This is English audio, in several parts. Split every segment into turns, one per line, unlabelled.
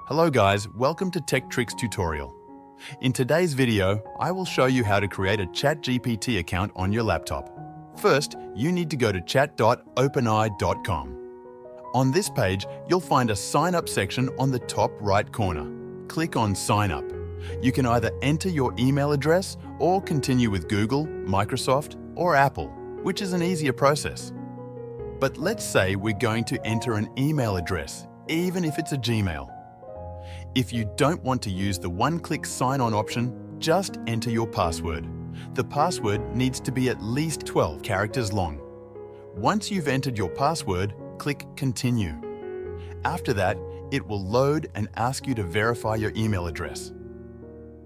Hello guys, welcome to Tech Tricks tutorial. In today's video, I will show you how to create a Chatgpt account on your laptop. First, you need to go to chat.openai.com. On this page, you'll find a sign up section on the top right corner. Click on Sign Up. You can either enter your email address or continue with Google, Microsoft, or Apple, which is an easier process. But let's say we're going to enter an email address, even if it's a Gmail. If you don't want to use the one-click sign-on option, just enter your password. The password needs to be at least 12 characters long. Once you've entered your password, click Continue. After that, it will load and ask you to verify your email address.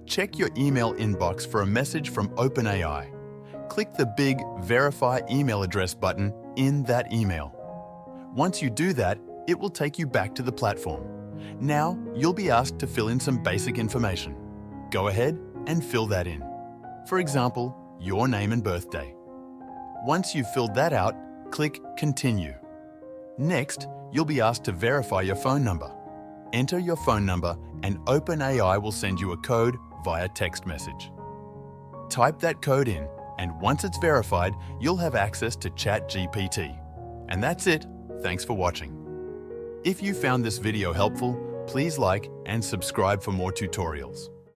Check your email inbox for a message from OpenAI. Click the big Verify Email Address button in that email. Once you do that, it will take you back to the platform. Now, you'll be asked to fill in some basic information. Go ahead and fill that in. For example, your name and birthday. Once you've filled that out, click Continue. Next, you'll be asked to verify your phone number. Enter your phone number and OpenAI will send you a code via text message. Type that code in, and once it's verified, you'll have access to Chatgpt. And that's it. Thanks for watching. If you found this video helpful, please like and subscribe for more tutorials.